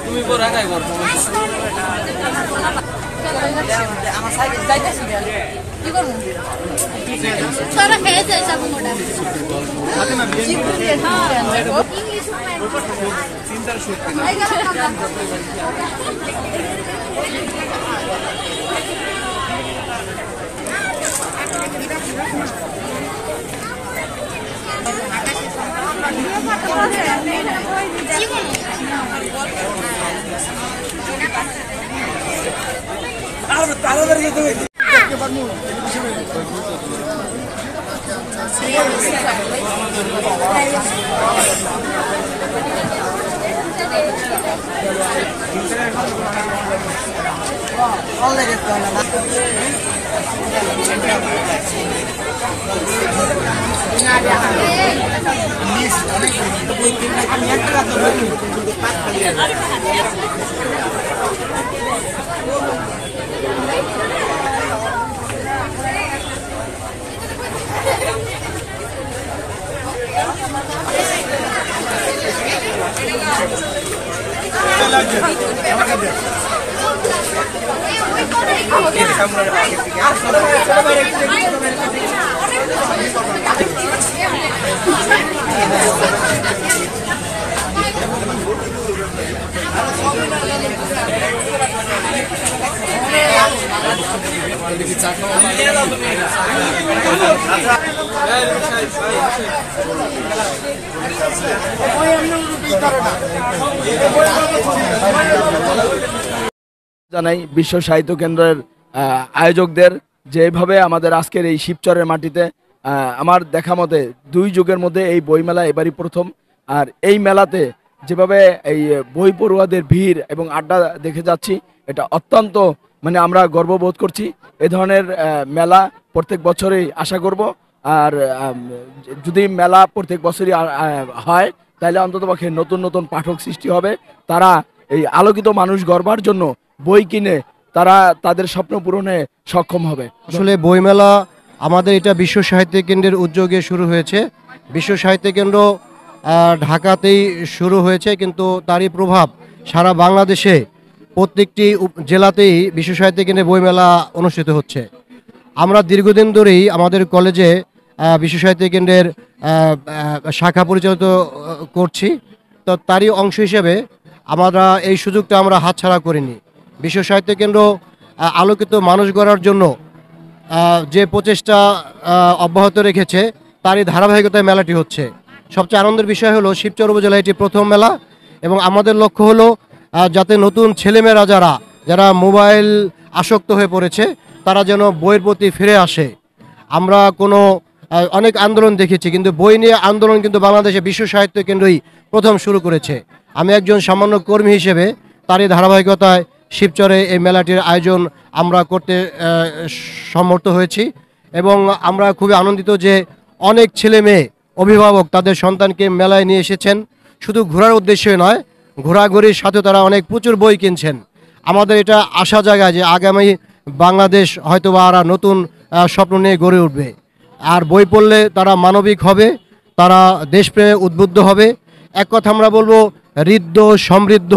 তুমি পরে একাই করবো আমার সাইকেল যাইতেছি কি করবো সারা খেয়ে যায় সব মোটা চিন্তার শক্তি জানাই বিশ্ব সাহিত্য কেন্দ্রের আয়োজকদের যেভাবে আমাদের আজকের এই শিবচরের মাটিতে আমার দেখা মতে 2 যুগের মধ্যে এই বইমেলা এবারই প্রথম। আর এই মেলাতে যেভাবে এই বই পড়ুয়াদের ভিড় এবং আড্ডা দেখে যাচ্ছি, এটা অত্যন্ত মানে আমরা গর্ববোধ করছি। এই ধরনের মেলা প্রত্যেক বছরই আশা করব। আর যদি মেলা প্রত্যেক বছরই হয় তাহলে অন্ততপক্ষে নতুন নতুন পাঠক সৃষ্টি হবে। তারা এই আলোকিত মানুষ গড়বার জন্য বই কিনে তারা তাদের স্বপ্ন পূরণে সক্ষম হবে। আসলে বইমেলা আমাদের এটা বিশ্ব সাহিত্য কেন্দ্রের উদ্যোগে শুরু হয়েছে। বিশ্ব সাহিত্য কেন্দ্র ঢাকাতেই শুরু হয়েছে, কিন্তু তারই প্রভাব সারা বাংলাদেশে প্রত্যেকটি জেলাতেই বিশ্ব সাহিত্য কেন্দ্রে বইমেলা অনুষ্ঠিত হচ্ছে। আমরা দীর্ঘদিন ধরেই আমাদের কলেজে বিশ্ব সাহিত্য কেন্দ্রের শাখা পরিচালিত করছি, তো তারই অংশ হিসেবে আমরা এই সুযোগটা আমরা হাতছাড়া করিনি। বিশ্ব সাহিত্য কেন্দ্র আলোকিত মানুষ গড়ার জন্য যে প্রচেষ্টা অব্যাহত রেখেছে তারই ধারাবাহিকতায় মেলাটি হচ্ছে। সবচেয়ে আনন্দের বিষয় হলো শিবচর উপজেলায় এটি প্রথম মেলা, এবং আমাদের লক্ষ্য হলো যাতে নতুন ছেলেমেয়েরা যারা মোবাইল আসক্ত হয়ে পড়েছে তারা যেন বইয়ের প্রতি ফিরে আসে। আমরা অনেক আন্দোলন দেখেছি, কিন্তু বই নিয়ে আন্দোলন কিন্তু বাংলাদেশে বিশ্ব সাহিত্য কেন্দ্রই প্রথম শুরু করেছে। আমি একজন সামান্য কর্মী হিসেবে তারই ধারাবাহিকতায় শিবচরে এই মেলাটির আয়োজন আমরা করতে সমর্থ হয়েছি, এবং আমরা খুবই আনন্দিত যে অনেক ছেলে মেয়ে অভিভাবক তাদের সন্তানকে মেলায় নিয়ে এসেছেন। শুধু ঘোরার উদ্দেশ্যে নয়, ঘোরাঘুরির সাথে তারা প্রচুর বই কিনছেন। আমাদের এটা আশা জায়গায় যে আগামী বাংলাদেশ হয়তো বা আরও নতুন স্বপ্ন নিয়ে গড়ে উঠবে। আর বই পড়লে তারা মানবিক হবে, তারা দেশপ্রেমে উদ্বুদ্ধ হবে। এক কথা আমরা বলবো, হৃদ্য, সমৃদ্ধ,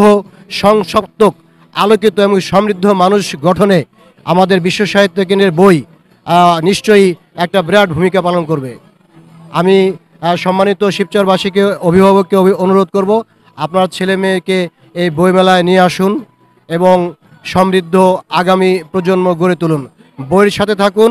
সংসপ্তক, আলোকিত এবং সমৃদ্ধ মানুষ গঠনে আমাদের বিশ্ব সাহিত্য কেন্দ্রের বই নিশ্চয়ই একটা বিরাট ভূমিকা পালন করবে। আমি সম্মানিত শিবচরবাসীকে, অভিভাবককে অনুরোধ করব, আপনার ছেলে মেয়েকে এই বইমেলায় নিয়ে আসুন এবং সমৃদ্ধ আগামী প্রজন্ম গড়ে তুলুন। বইয়ের সাথে থাকুন,